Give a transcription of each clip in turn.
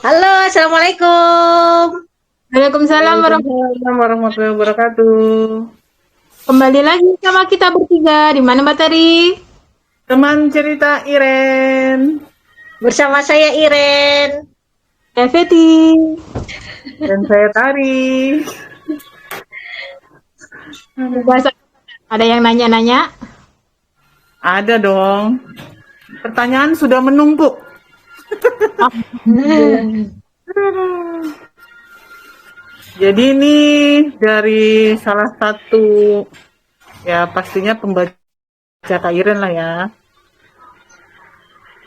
Halo, Assalamualaikum. Waalaikumsalam Waalaikumsalam warahmatullahi wabarakatuh. kembali lagi sama kita bertiga. Di mana Mbak Tari? Teman cerita Iren. Bersama saya Iren. Feti. Dan saya Tari. Bahasa ada yang nanya-nanya? Ada dong. Pertanyaan sudah menumpuk. Jadi ini dari salah satu, ya pastinya pembaca Kak Iren lah ya.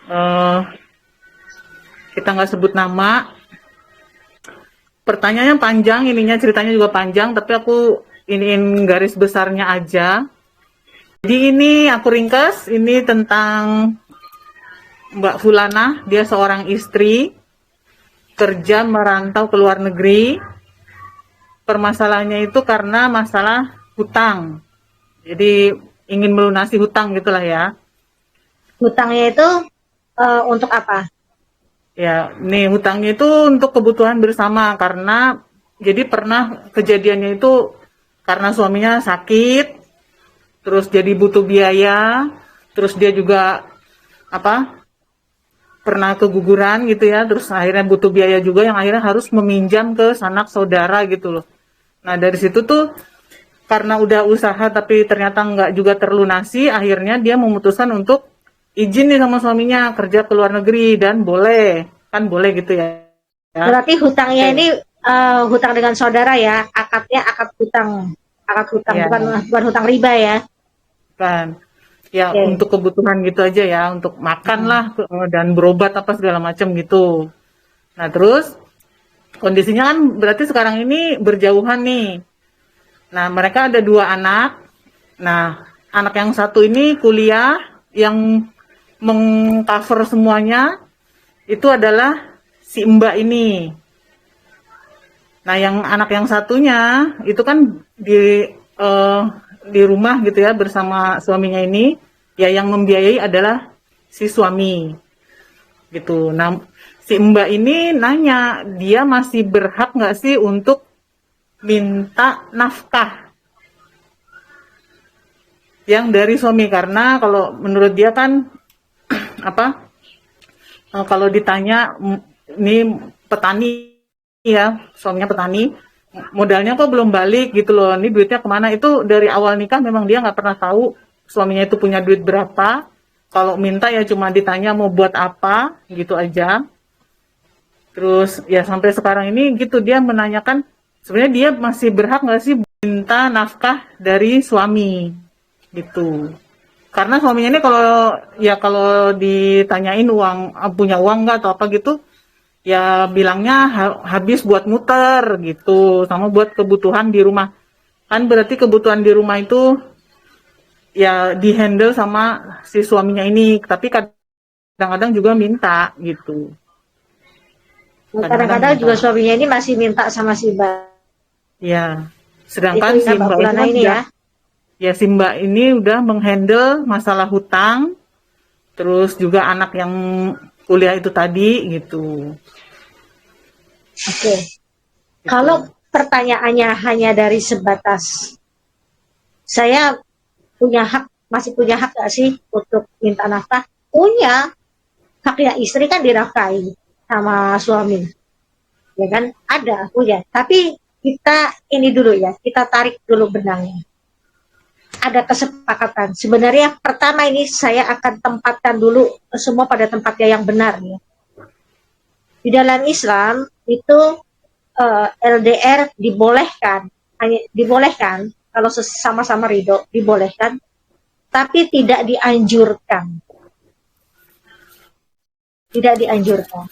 Eh, kita nggak sebut nama. Pertanyaannya panjang, ininya ceritanya juga panjang, tapi aku iniin garis besarnya aja. Jadi ini aku ringkas, ini tentang Mbak Fulana, dia seorang istri, kerja merantau ke luar negeri. Permasalahannya itu karena masalah hutang. Jadi ingin melunasi hutang gitulah ya. Hutangnya itu untuk apa? Ya, nih hutangnya itu untuk kebutuhan bersama karena jadi pernah kejadiannya itu karena suaminya sakit, terus jadi butuh biaya, terus dia juga apa pernah keguguran gitu ya, terus akhirnya butuh biaya juga yang akhirnya harus meminjam ke sanak saudara gitu loh. Nah dari situ tuh karena udah usaha tapi ternyata nggak juga terlunasi, akhirnya dia memutuskan untuk izin nih sama suaminya kerja ke luar negeri dan boleh, kan boleh gitu ya. Ya. Berarti hutangnya Oke. ini hutang dengan saudara ya, akadnya akad hutang Ya, bukan hutang riba ya. kan. Ya Oke. untuk kebutuhan gitu aja ya, untuk makan lah dan berobat apa segala macam gitu. Nah terus kondisinya kan berarti sekarang ini berjauhan nih. Nah, mereka ada dua anak. Nah, anak yang satu ini kuliah, yang mengcover semuanya itu adalah si Mbak ini. Nah, yang anak yang satunya itu kan eh, di rumah gitu ya bersama suaminya ini, ya yang membiayai adalah si suami gitu. Nah, si Mbak ini nanya dia masih berhak nggak sih untuk minta nafkah yang dari suami karena kalau menurut dia kan apa kalau ditanya ini petani ya suaminya petani modalnya kok belum balik gitu loh ini duitnya kemana itu dari awal nikah memang dia nggak pernah tahu suaminya itu punya duit berapa kalau minta ya cuma ditanya mau buat apa gitu aja terus ya sampai sekarang ini gitu dia menanyakan sebenarnya dia masih berhak nggak sih minta nafkah dari suami gitu. Karena suaminya ini kalau ditanyain uang punya uang nggak atau apa gitu, ya bilangnya habis buat muter gitu, sama buat kebutuhan di rumah. Kan berarti kebutuhan di rumah itu ya dihandle sama si suaminya ini, tapi kadang-kadang juga minta gitu. Kadang-kadang Kadang-kadang minta. juga suaminya ini masih minta sama si Mbak. Ya. Itu Sedangkan si ya Mbak Mbak ini Fulana kan ini udah ya. ya si Mbak ini udah menghandle masalah hutang, terus juga anak yang kuliah itu tadi gitu. Oke. Kalau Gitu. pertanyaannya hanya dari sebatas saya punya hak, masih punya hak gak sih untuk minta nafkah? Punya. Haknya istri kan dinafkahi sama suami, ya kan? Ada, punya. Tapi kita ini dulu ya, kita tarik dulu benangnya. Ada kesepakatan. Sebenarnya pertama ini saya akan tempatkan dulu semua pada tempatnya yang benar ya. Di dalam Islam itu LDR dibolehkan, hanya dibolehkan kalau sama-sama ridho dibolehkan, tapi tidak dianjurkan, tidak dianjurkan.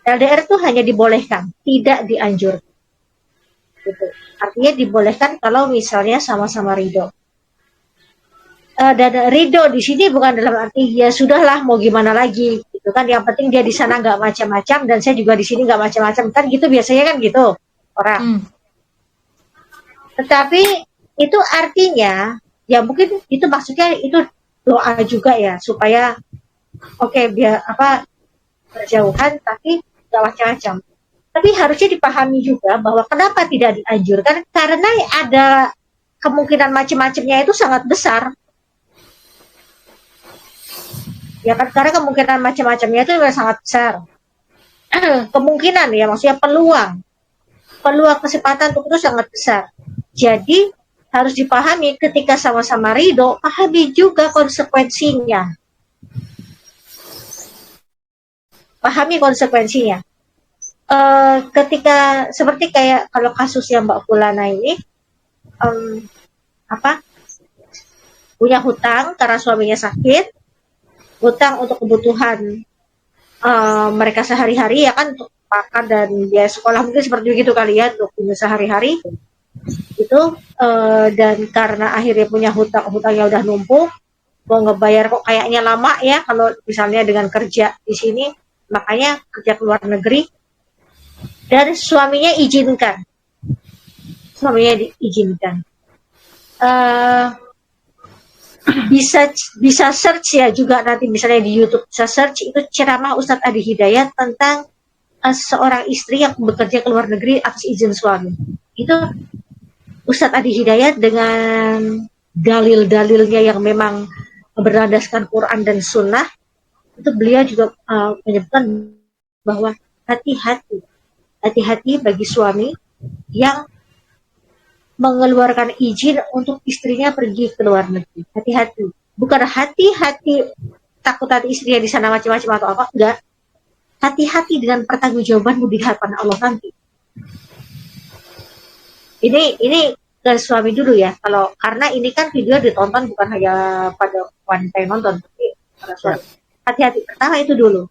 LDR itu hanya dibolehkan, tidak dianjurkan. Gitu. Artinya dibolehkan kalau misalnya sama-sama ridho. Dan ridho di sini bukan dalam arti ya sudahlah mau gimana lagi gitu kan, yang penting dia di sana nggak macam-macam dan saya juga di sini nggak macam-macam kan, gitu biasanya kan gitu orang. Hmm. Tetapi itu artinya ya mungkin itu maksudnya itu doa juga ya supaya oke, biar apa berjauhan tapi nggak macam-macam. Tapi harusnya dipahami juga bahwa kenapa tidak dianjurkan, karena ada kemungkinan macam-macamnya itu sangat besar. Ya kan, karena kemungkinan macam-macamnya itu juga sangat besar. Kemungkinan ya, maksudnya peluang kesempatan untuk itu sangat besar. Jadi harus dipahami ketika sama-sama ridho, pahami juga konsekuensinya. Pahami konsekuensinya. Ketika seperti kayak kalau kasusnya Mbak Fulana ini, punya hutang karena suaminya sakit, hutang untuk kebutuhan mereka sehari-hari ya kan, untuk makan dan biaya sekolah mungkin seperti begitu kali ya, untuk punya sehari-hari itu, dan karena akhirnya punya hutangnya udah numpuk, mau ngebayar kok kayaknya lama ya kalau misalnya dengan kerja di sini, makanya kerja ke luar negeri, dan suaminya diizinkan. Bisa search ya juga nanti misalnya di YouTube, bisa search itu ceramah Ustadz Adi Hidayat tentang seorang istri yang bekerja ke luar negeri atas izin suami. Itu Ustadz Adi Hidayat dengan dalil-dalilnya yang memang berlandaskan Quran dan Sunnah, itu beliau juga menyebutkan bahwa hati-hati bagi suami yang mengeluarkan izin untuk istrinya pergi ke luar negeri. Hati-hati. Bukan hati-hati takut hati istrinya di sana macam-macam atau apa, enggak. Hati-hati dengan pertanggungjawabanmu di hadapan Allah nanti. Ini ke suami dulu ya. Kalau karena ini kan video ditonton bukan hanya pada wanita yang nonton, tapi para suami. Hati-hati. Pertama itu dulu.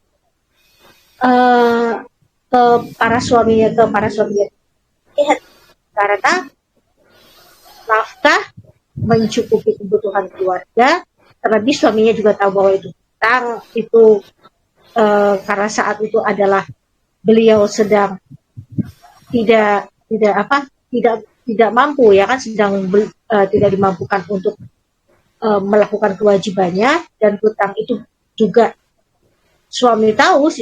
Ke para suaminya. Hati-hati. Karena nafkah mencukupi kebutuhan keluarga, terlebih suaminya juga tahu bahwa itu hutang, itu karena saat itu adalah beliau sedang tidak mampu ya kan, sedang tidak dimampukan untuk melakukan kewajibannya, dan hutang itu juga si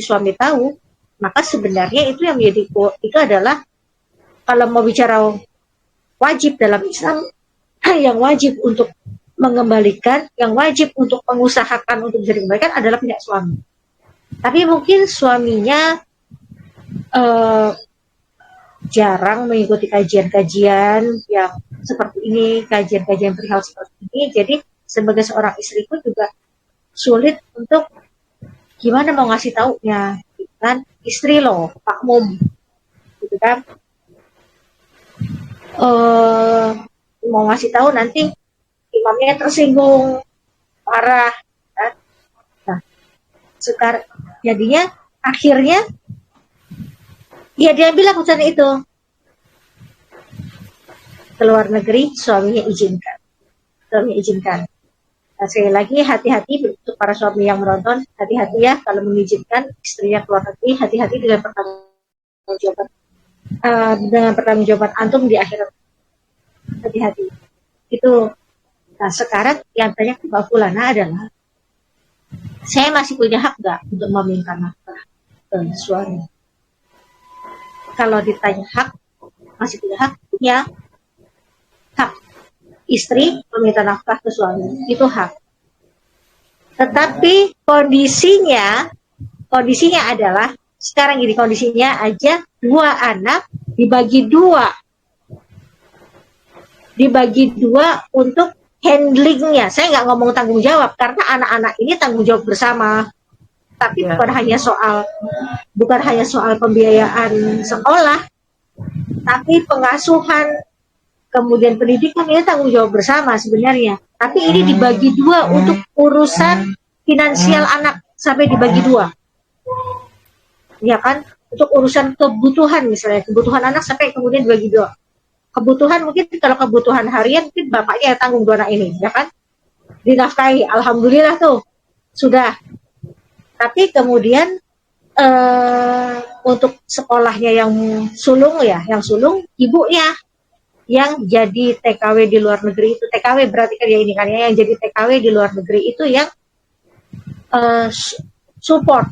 suami tahu, maka sebenarnya itu yang menjadi itu adalah, kalau mau bicara wajib dalam Islam, yang wajib untuk mengembalikan, yang wajib untuk mengusahakan untuk bisa dikembalikan adalah pihak suami. Tapi mungkin suaminya jarang mengikuti kajian-kajian yang seperti ini, kajian-kajian perihal seperti ini. Jadi sebagai seorang istri pun juga sulit untuk gimana mau ngasih taunya, kan istri loh, makmum, gitu kan. Mau ngasih tahu nanti imamnya tersinggung parah kan? Nah, sekarang jadinya akhirnya ya dia bilang pesan itu ke luar negeri, suaminya izinkan. Nah, sekali lagi hati-hati untuk para suami yang menonton, hati-hati ya kalau mengizinkan istrinya ke luar negeri, hati-hati dengan pertanggungjawaban antum di akhirat. Hati-hati. Itu. Nah, sekarang yang tanya ke Mbak Fulana adalah, saya masih punya hak nggak untuk meminta nafkah ke suami? Kalau ditanya hak, masih punya hak? Ya. Hak. Istri meminta nafkah ke suami, itu hak. Tetapi kondisinya adalah, sekarang gini kondisinya aja, 2 anak dibagi dua untuk handlingnya. Saya nggak ngomong tanggung jawab, karena anak-anak ini tanggung jawab bersama. Tapi bukan hanya soal pembiayaan sekolah, tapi pengasuhan, kemudian pendidikan, ini tanggung jawab bersama sebenarnya. Tapi ini dibagi dua untuk urusan finansial anak, sampai dibagi dua. Ya kan? Untuk urusan kebutuhan misalnya, kebutuhan anak sampai kemudian dibagi dua. Kebutuhan mungkin, kalau kebutuhan harian mungkin bapaknya yang tanggung 2 anak ini, ya kan? Dinafkahi, alhamdulillah tuh, sudah. Tapi kemudian untuk sekolahnya yang sulung, ibunya yang jadi TKW di luar negeri itu, TKW berarti kan ya ini kan ya, yang jadi TKW di luar negeri itu yang support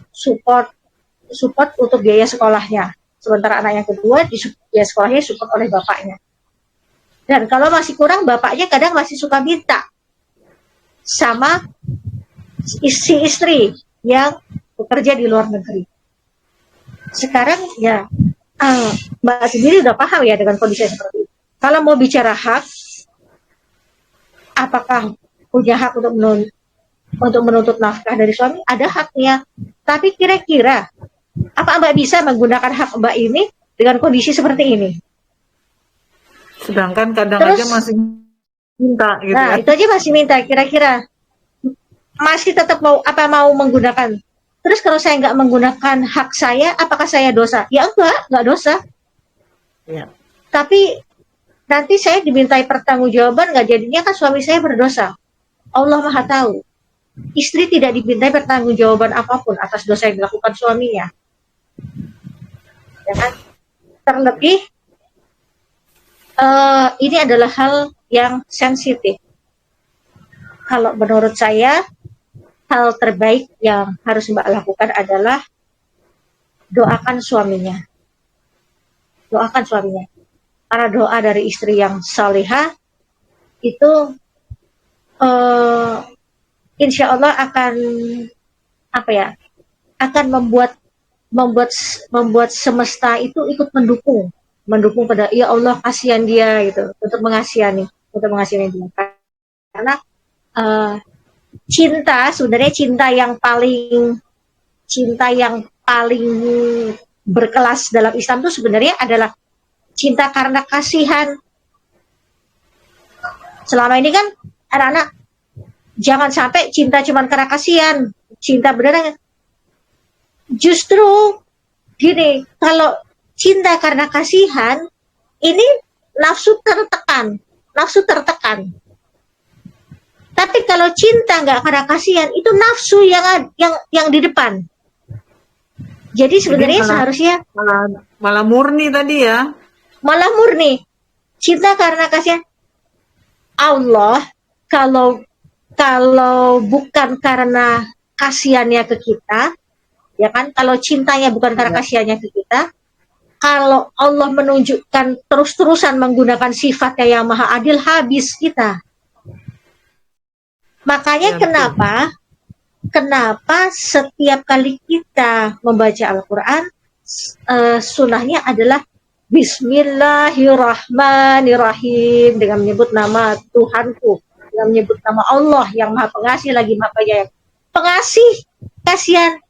support untuk biaya sekolahnya. Sementara anak yang kedua biaya sekolahnya support oleh bapaknya. Dan kalau masih kurang, bapaknya kadang masih suka minta sama si istri yang bekerja di luar negeri. Sekarang ya Mbak sendiri udah paham ya dengan kondisi seperti itu. Kalau mau bicara hak, apakah punya hak untuk menuntut nafkah dari suami? Ada haknya. Tapi kira-kira apa Mbak bisa menggunakan hak Mbak ini dengan kondisi seperti ini? Sedangkan kadang Terus, aja masih minta gitu nah ya. itu aja masih minta. Kira-kira masih tetap mau menggunakan. Terus kalau saya nggak menggunakan hak saya, apakah saya dosa? Ya enggak dosa. Ya. Tapi nanti saya dimintai pertanggungjawaban, nggak jadinya kan suami saya berdosa. Allah Maha tahu. Istri tidak dimintai pertanggungjawaban apapun atas dosa yang dilakukan suaminya. Ya kan? Terlebih ini adalah hal yang sensitif. Kalau menurut saya, hal terbaik yang harus Mbak lakukan adalah doakan suaminya. Doakan suaminya. Karena doa dari istri yang salihah itu insya Allah akan akan membuat semesta itu ikut mendukung pada ya Allah kasihan dia gitu untuk mengasihani dia. Karena sebenarnya cinta yang paling berkelas dalam Islam itu sebenarnya adalah cinta karena kasihan. Selama ini kan anak-anak jangan sampai cinta cuma karena kasihan, cinta beneran. Justru gini, kalau cinta karena kasihan ini nafsu tertekan. Tapi kalau cinta nggak karena kasihan, itu nafsu yang di depan. Jadi sebenarnya seharusnya malah murni tadi ya. Malah murni. Cinta karena kasihan. Allah kalau bukan karena kasihannya ke kita, ya kan? Kalau cintanya bukan karena kasihannya ke kita, kalau Allah menunjukkan terus-terusan menggunakan sifatnya yang maha adil, habis kita. Makanya kenapa setiap kali kita membaca Al-Quran, sunnahnya adalah Bismillahirrahmanirrahim, dengan menyebut nama Tuhanku, dengan menyebut nama Allah yang maha pengasih lagi maha penyayang. Pengasih, kasihan.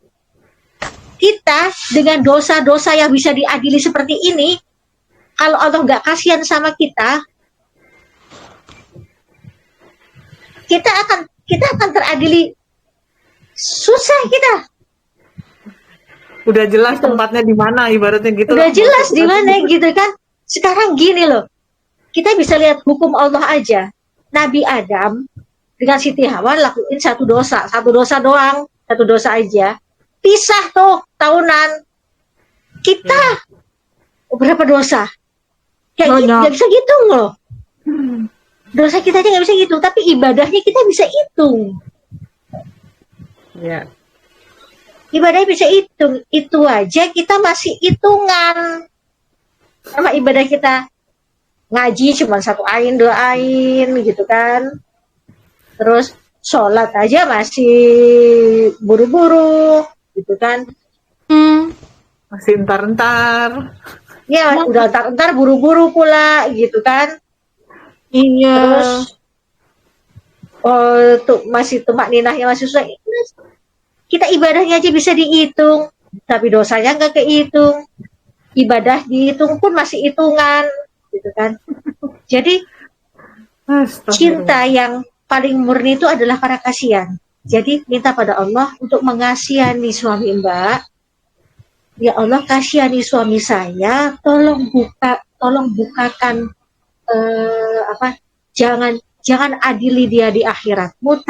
Kita dengan dosa-dosa yang bisa diadili seperti ini, kalau Allah nggak kasihan sama kita akan teradili. Susah kita. Udah jelas gitu. Tempatnya di mana ibaratnya gitu. Udah jelas di mana gitu kan. Sekarang gini loh. Kita bisa lihat hukum Allah aja. Nabi Adam dengan Siti Hawa lakuin satu dosa doang, satu dosa aja. Pisah tuh tahunan. Kita berapa dosa? Gak bisa hitung loh. Dosa kita aja nggak bisa hitung, tapi ibadahnya kita bisa hitung. Ya. Ibadahnya bisa hitung, itu aja kita masih hitungan sama ibadah kita. Ngaji cuma 1 ain 2 ain gitu kan. Terus sholat aja masih buru-buru gitu kan. Masih entar-entar. Ya udah entar buru-buru pula gitu kan. Iya. Terus masih tumak ninahnya masih susah. Kita ibadahnya aja bisa dihitung, tapi dosanya nggak kehitung. Ibadah dihitung pun masih hitungan, gitu kan. Jadi cinta yang paling murni itu adalah karena kasihan. Jadi minta pada Allah untuk mengasihani suami Mbak. Ya Allah, kasihani suami saya, tolong bukakan jangan adili dia di akhiratmu,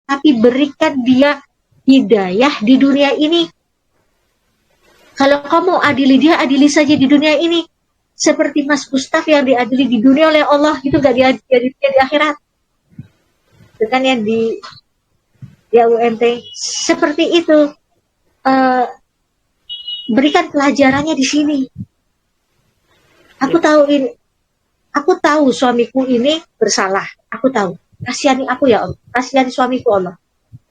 tapi berikan dia hidayah di dunia ini. Kalau kamu adili dia, adili saja di dunia ini. Seperti Mas Gustaf yang diadili di dunia oleh Allah, itu gak diadili di akhirat. Itu kan yang di UNT. Seperti itu. berikan pelajarannya di sini. Aku tahu ini, aku tahu suamiku ini bersalah. Aku tahu. Kasihani aku ya Allah. Kasihani suamiku Allah.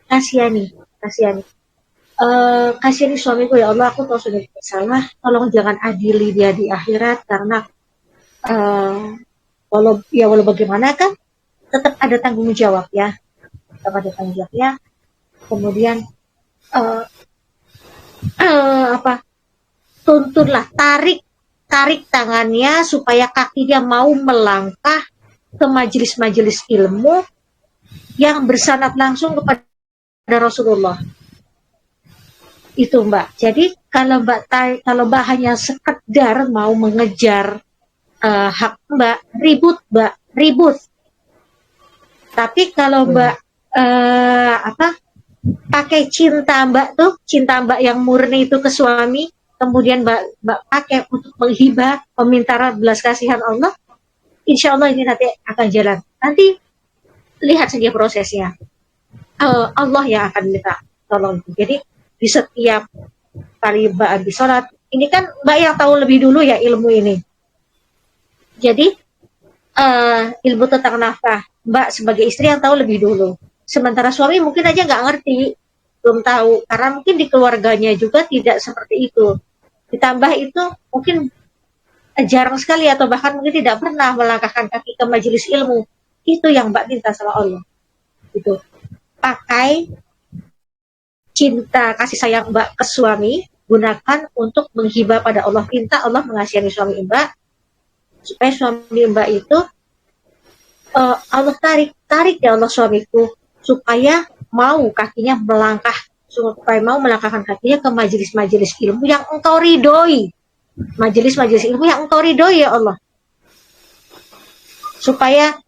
Kasihani, kasihani. Kasihani suamiku ya Allah. Aku tahu suamiku bersalah. Tolong jangan adili dia di akhirat karena walau bagaimana kan tetap ada tanggung jawab ya. Tetap ada tanggung jawab ya. Kemudian tuntunlah, tarik tangannya supaya kakinya mau melangkah ke majelis-majelis ilmu yang bersanad langsung kepada Rasulullah. Itu Mbak. Jadi kalau Mbak hanya sekedar mau mengejar hak Mbak, ribut. Tapi kalau Mbak pakai cinta Mbak yang murni itu ke suami, kemudian Mbak pakai untuk menghibah, meminta belas kasihan Allah, insya Allah ini nanti akan jalan. Nanti lihat saja prosesnya. Allah yang akan minta tolong. Jadi di setiap kali Mbak habis sholat, ini kan Mbak yang tahu lebih dulu ya ilmu ini. Jadi ilmu tentang nafkah, Mbak sebagai istri yang tahu lebih dulu. Sementara suami mungkin aja nggak ngerti, belum tahu, karena mungkin di keluarganya juga tidak seperti itu. Ditambah itu mungkin jarang sekali atau bahkan mungkin tidak pernah melangkahkan kaki ke majelis ilmu. Itu yang Mbak minta sama Allah. Itu pakai cinta kasih sayang Mbak ke suami, gunakan untuk menghibah pada Allah. Minta Allah mengasihani suami Mbak, supaya suami Mbak itu Allah tarik ya Allah suamiku, supaya mau kakinya melangkah, supaya mau melangkahkan kakinya ke majelis-majelis ilmu yang engkau ridhoi. Majelis-majelis ilmu yang engkau ridhoi ya Allah. Supaya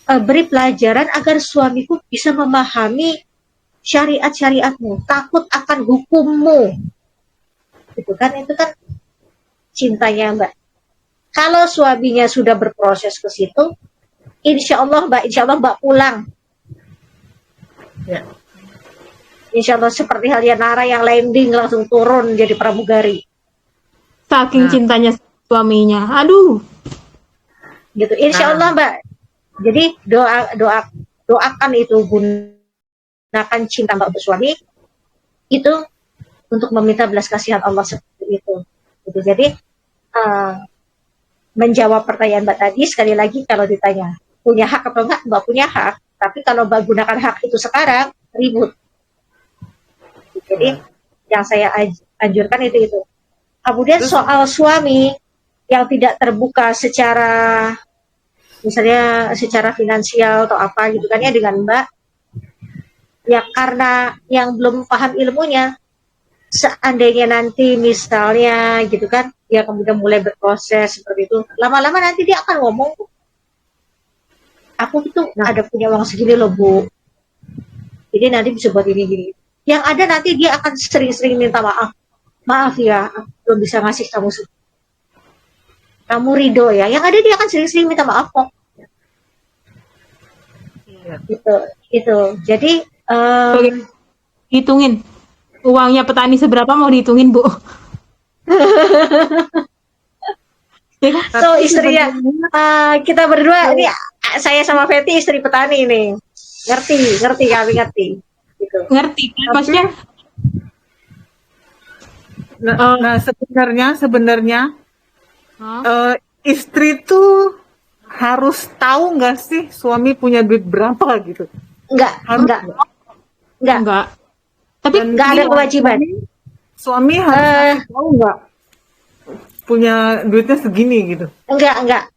beri pelajaran agar suamiku bisa memahami syariat-syariatmu, takut akan hukummu. Itu kan cintanya Mbak. Kalau suaminya sudah berproses ke situ, insya Allah Mbak pulang. Ya. Insya Allah seperti halnya Nara yang landing langsung turun jadi pramugari. Saking cintanya suaminya. Aduh. Gitu. Insya Allah Mbak. Jadi doakan itu, gunakan cinta Mbak untuk suami itu untuk meminta belas kasihan Allah seperti itu. Gitu. Jadi menjawab pertanyaan Mbak tadi, sekali lagi kalau ditanya punya hak atau enggak, Mbak punya hak. Tapi kalau Mbak gunakan hak itu sekarang, ribut. Jadi yang saya anjurkan itu. Kemudian soal suami yang tidak terbuka secara, misalnya secara finansial atau apa gitu kan ya dengan Mbak, ya karena yang belum paham ilmunya, seandainya nanti misalnya gitu kan, dia kemudian mulai berproses seperti itu, lama-lama nanti dia akan ngomong, aku itu ada punya uang segini loh Bu, jadi nanti bisa buat ini gini. Yang ada nanti dia akan sering-sering minta maaf ya, aku belum bisa ngasih kamu ridho ya. Yang ada dia akan sering-sering minta maaf kok. Itu. Jadi hitungin uangnya petani seberapa, mau dihitungin Bu? So istri ya, kita berdua ini, saya sama Feti istri petani ini, ngerti kami ngerti. Gitu. Ngerti kan maksudnya? Nah sebenarnya istri tuh harus tahu nggak sih suami punya duit berapa gitu? Enggak. Tapi enggak ada kewajiban. Suami harus tahu nggak punya duitnya segini gitu? Enggak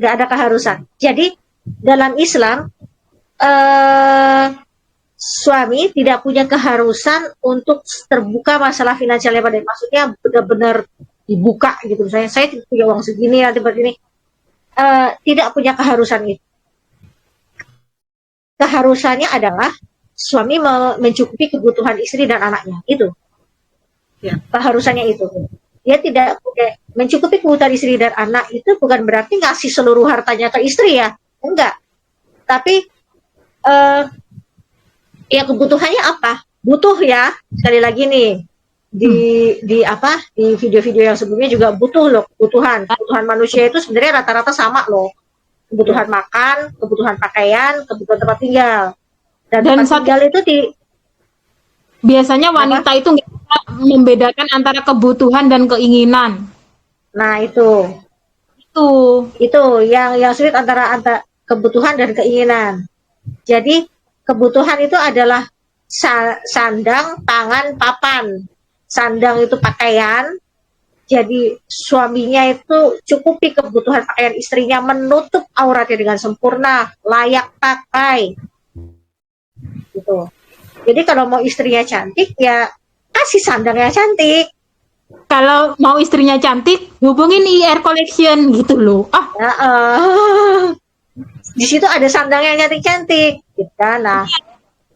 ada keharusan. Jadi dalam Islam suami tidak punya keharusan untuk terbuka masalah finansialnya pada, maksudnya benar-benar dibuka gitu. Misalnya saya tidak punya uang segini nanti begini, tidak punya keharusan itu. Keharusannya adalah suami mencukupi kebutuhan istri dan anaknya, itu ya, keharusannya itu. Dia tidak punya mencukupi kebutuhan istri dan anak, itu bukan berarti ngasih seluruh hartanya ke istri ya, enggak. Tapi ya kebutuhannya apa? butuh ya, sekali lagi nih, di apa, di video-video yang sebelumnya juga butuh loh, kebutuhan manusia itu sebenarnya rata-rata sama loh, kebutuhan makan, kebutuhan pakaian, kebutuhan tempat tinggal, dan Dan tempat tinggal itu biasanya wanita itu nggak bisa membedakan antara kebutuhan dan keinginan. nah itu yang sulit antara kebutuhan dan keinginan. Jadi kebutuhan itu adalah sandang, pangan, papan. Sandang itu pakaian. Jadi suaminya itu cukupi kebutuhan pakaian istrinya, menutup auratnya dengan sempurna, layak pakai. Gitu. Jadi kalau mau istrinya cantik ya kasih sandang yang cantik. Kalau mau istrinya cantik, hubungin IR Collection gitu loh. Ya, di situ ada sandang yang cantik-cantik, gitu kan? Nah,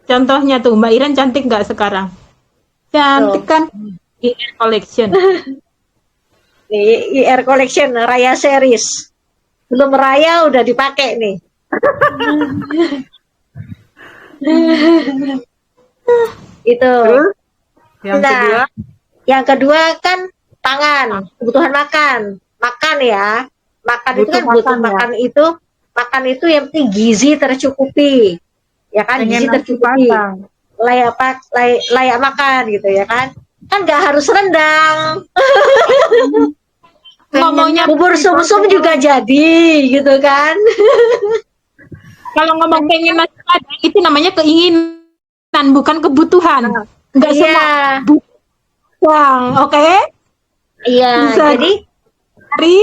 Contohnya tuh, Mbak Iren cantik nggak sekarang? Cantik kan? IR Collection. nih IR Collection Raya Series. Belum raya udah dipakai nih. Itu. Yang Nah, kedua, yang kedua kan pangan, kebutuhan makan. Makan ya. Makan itu kan butuh makan itu. Makan itu yang penting gizi tercukupi. Ya kan, pengen gizi nasi tercukupi. padang. Layak makan gitu ya kan. Kan nggak harus rendang. Ngomongnya Bubur sumsum juga jadi gitu kan. kalau ngomong pengen nasi padang itu namanya keinginan, bukan kebutuhan. Nggak Iya. semua buang, oke? Iya, Bisa jadi Hari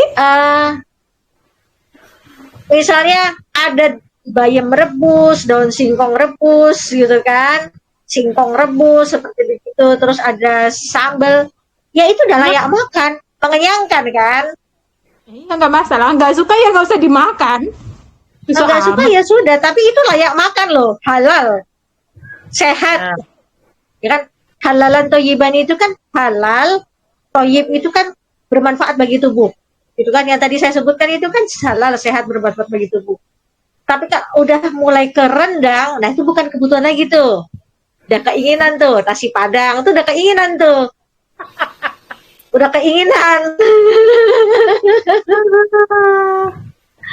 misalnya ada bayam rebus, daun singkong rebus gitu kan, singkong rebus seperti begitu, terus ada sambal, ya itu udah layak makan, mengenyangkan kan. ya nggak masalah, nggak suka ya nggak usah dimakan. Susah Nggak suka amat. ya sudah, tapi itu layak makan loh, halal, sehat, ya kan. Halalan toyiban itu kan halal, toyib itu kan bermanfaat bagi tubuh. Itu kan yang tadi saya sebutkan itu kan halal, sehat, bermanfaat bagi tubuh. Tapi kan udah mulai ke rendang, nah itu bukan kebutuhan lagi tuh. Udah keinginan tuh, nasi padang tuh udah keinginan tuh. Udah keinginan.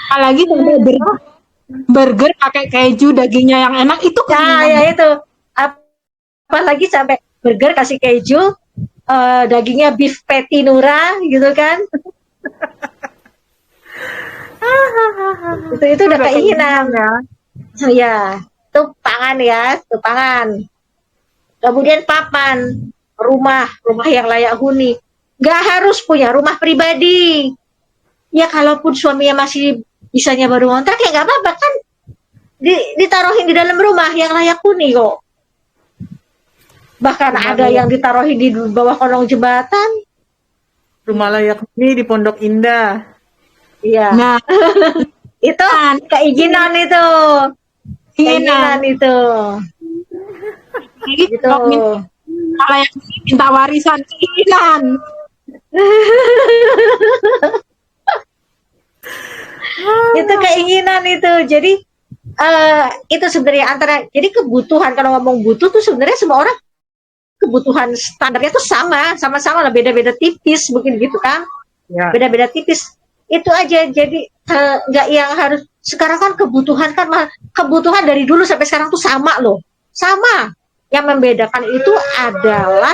Apalagi sampai burger pakai keju, dagingnya yang enak itu Nah, keinginan. ya itu. Apalagi sampai burger kasih keju, dagingnya beef patty Nura gitu kan. itu udah keinginan ya. Itu pangan ya, itu pangan. Kemudian papan, rumah yang layak huni. Nggak harus punya rumah pribadi. Ya kalaupun suaminya masih bisanya baru ngontrak ya nggak apa-apa kan, ditaruhin di dalam rumah yang layak huni kok. Bahkan ada yang ditaruhin di bawah kolong jembatan. Rumah layak huni di Pondok Indah. Iya. Nah, Itu keinginan itu. Keinginan itu. jadi Gitu. kalau yang minta warisan keinginan. Itu keinginan itu. Jadi itu sebenarnya jadi kebutuhan, kalau ngomong butuh tuh sebenarnya semua orang kebutuhan standarnya tuh sama-sama lah, beda-beda tipis mungkin gitu kan. Ya. Beda-beda tipis. Itu aja. Jadi nggak yang harus sekarang kan kebutuhan dari dulu sampai sekarang tuh sama loh. Sama. Yang membedakan itu adalah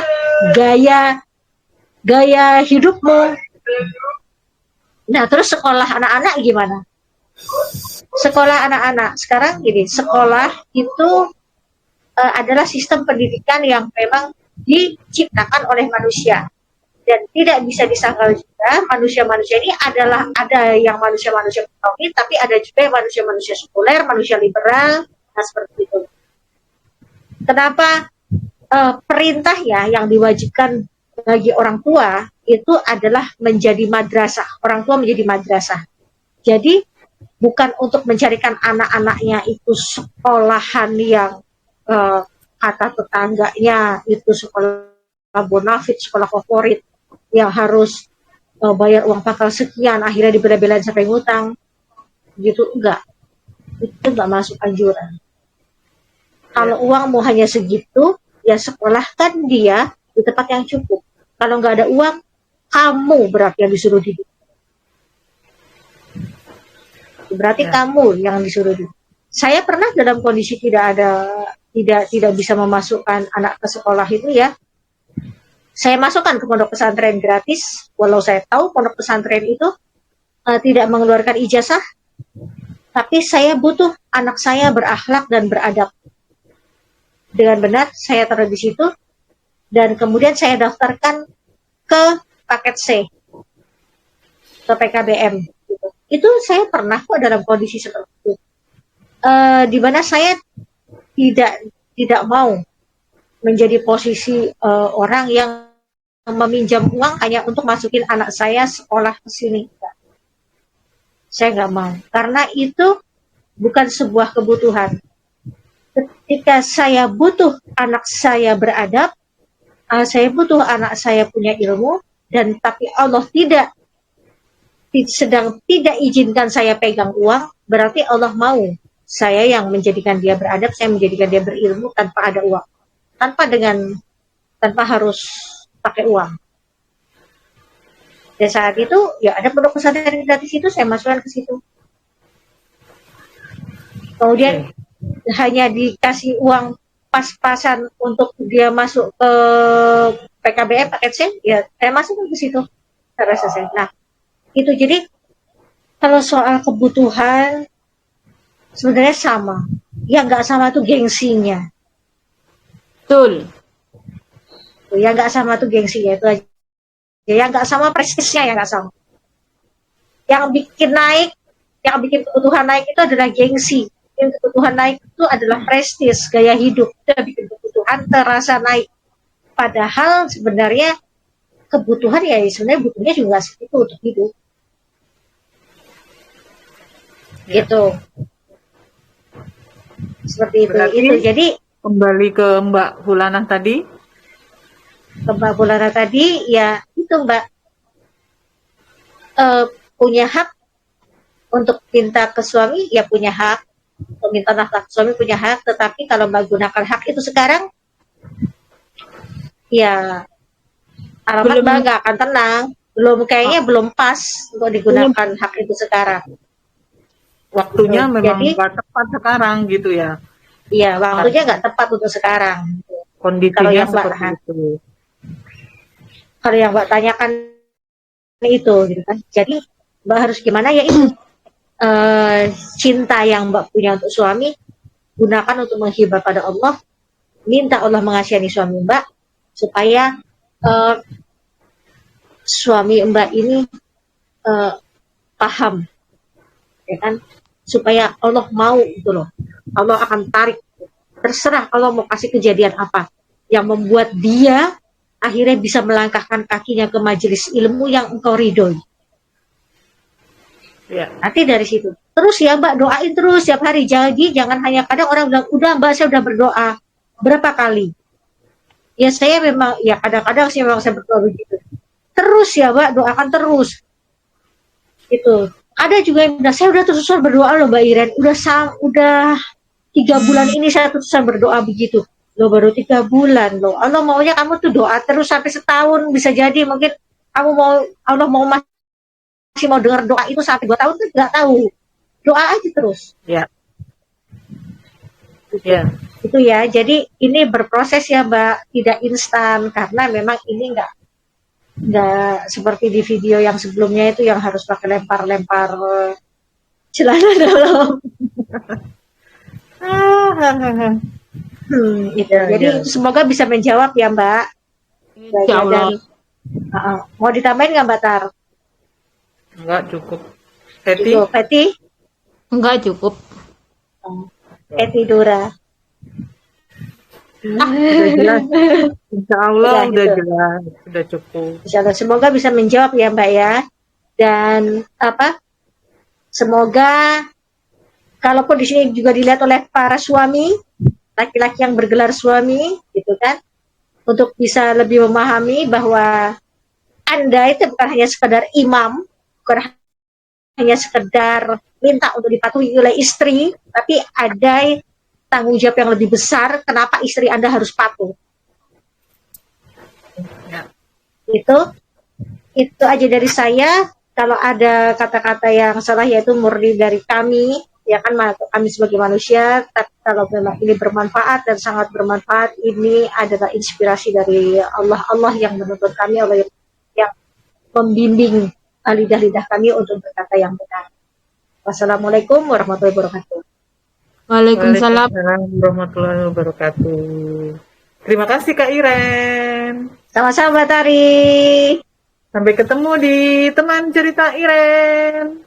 gaya hidupmu. Nah, terus sekolah anak-anak gimana? Sekolah anak-anak sekarang gini, sekolah itu adalah sistem pendidikan yang memang diciptakan oleh manusia dan tidak bisa disangkal juga. Manusia-manusia ini ada yang manusia-manusia ekonomi, tapi ada juga yang manusia-manusia sekuler, manusia liberal, nah seperti itu. Kenapa perintah ya yang diwajibkan bagi orang tua itu adalah menjadi madrasah, orang tua menjadi madrasah. Jadi bukan untuk mencarikan anak-anaknya itu sekolahan yang kata tetangganya itu sekolah bonafit, sekolah favorit yang harus bayar uang pangkal sekian, akhirnya dibela-belain sampai ngutang gitu. Enggak, itu enggak masuk anjuran. Kalau uangmu hanya segitu ya sekolahkan dia di tempat yang cukup. Kalau nggak ada uang, kamu berarti yang disuruh didik. Berarti Ya. kamu yang disuruh didik. Saya pernah dalam kondisi tidak bisa memasukkan anak ke sekolah itu ya. Saya masukkan ke pondok pesantren gratis, walau saya tahu pondok pesantren itu tidak mengeluarkan ijazah, tapi saya butuh anak saya berakhlak dan beradab. Dengan benar saya taruh di situ, dan kemudian saya daftarkan ke paket C, ke PKBM. Gitu. Itu saya pernah kok dalam kondisi seperti itu, di mana saya tidak mau menjadi posisi orang yang meminjam uang hanya untuk masukin anak saya sekolah ke sini. Saya nggak mau, karena itu bukan sebuah kebutuhan. Ketika saya butuh anak saya beradab, saya butuh anak saya punya ilmu, dan tapi Allah sedang tidak izinkan saya pegang uang, berarti Allah mau saya yang menjadikan dia beradab, saya menjadikan dia berilmu tanpa ada uang, tanpa harus pakai uang. Dan saat itu ya ada pondok pesantren gratis itu, saya masukkan ke situ. Kemudian hanya dikasih uang pas-pasan untuk dia masuk ke PKBM paket C, ya saya masukkan ke situ. Saya rasa saya. Nah, itu jadi kalau soal kebutuhan sebenarnya sama. Yang nggak sama tuh gengsinya. Betul. Yang nggak sama tuh gengsinya itu aja. Yang nggak sama prestisnya, yang nggak sama. Yang bikin naik, yang bikin kebutuhan naik itu adalah gengsi. Yang kebutuhan naik itu adalah prestis, gaya hidup. Itu yang bikin kebutuhan terasa naik. Padahal sebenarnya kebutuhan ya sebenarnya butuhnya juga segitu untuk hidup. Ya. Gitu. Seperti itu. Berarti Jadi kembali ke Mbak Hulanah tadi. ke Mbak Bulana tadi, ya itu Mbak, punya hak untuk minta ke suami, ya punya hak untuk minta nafkah ke suami, punya hak. Tetapi kalau Mbak gunakan hak itu sekarang, ya alamat Mbak nggak akan tenang. Kayaknya belum pas untuk digunakan hak itu sekarang. Waktunya Gitu. memang Jadi nggak tepat sekarang gitu ya. iya, waktunya nggak tepat untuk sekarang. Kondisinya Kalau yang Mbak seperti itu. Kalau yang Mbak tanyakan itu, gitu kan. Jadi Mbak harus gimana ya itu, cinta yang Mbak punya untuk suami gunakan untuk menghibah pada Allah, minta Allah mengasihani suami Mbak supaya suami Mbak ini paham, ya kan, supaya Allah mau gitu loh. Allah akan tarik, terserah Allah mau kasih kejadian apa yang membuat dia akhirnya bisa melangkahkan kakinya ke majelis ilmu yang engkau ridhoi. Ya. Nanti dari situ. Terus ya Mbak, doain terus setiap hari. Jadi jangan hanya, kadang orang bilang, udah Mbak saya udah berdoa. Berapa kali? Ya saya memang, ya kadang-kadang sih memang saya berdoa begitu. Terus ya Mbak, doakan terus. Itu. Ada juga yang bilang, saya udah terus-terusan berdoa loh Mbak Iren. Udah 3 bulan ini saya terus-terusan berdoa begitu. Loh baru 3 bulan loh. Allah maunya kamu tuh doa terus sampai setahun, bisa jadi mungkin kamu mau, Allah mau masih mau dengar doa itu sampai 2 tahun tuh nggak tahu. Doa aja terus. Ya. Gitu. Ya. Itu ya. Jadi ini berproses ya Mbak, tidak instan karena memang ini nggak seperti di video yang sebelumnya itu yang harus pakai lempar-lempar celana dalam. Itu. Ya, Jadi ya. itu semoga bisa menjawab ya Mbak. Insya Allah. Mau ditambahin nggak Mbak Tar? Enggak cukup. Teti? Itu, Peti? Enggak cukup. Peti Dora. Udah jelas. Insya Allah Ya, udah gitu. jelas. Udah cukup. Insya Allah, semoga bisa menjawab ya Mbak ya. Dan semoga kalaupun di sini juga dilihat oleh para suami, laki-laki yang bergelar suami, gitu kan, untuk bisa lebih memahami bahwa Anda itu bukan hanya sekedar imam, bukan hanya sekedar minta untuk dipatuhi oleh istri, tapi ada tanggung jawab yang lebih besar. Kenapa istri Anda harus patuh? Itu aja dari saya. Kalau ada kata-kata yang salah yaitu murni dari kami, ya kan kami sebagai manusia. Tapi kalau memang ini bermanfaat dan sangat bermanfaat, ini adalah inspirasi dari Allah yang menuntut kami, Allah yang membimbing lidah-lidah kami untuk berkata yang benar. Wassalamualaikum warahmatullahi wabarakatuh. Waalaikumsalam. Waalaikumsalam warahmatullahi wabarakatuh. Terima kasih Kak Iren. Sama-sama Tari. Sampai ketemu di teman cerita Iren.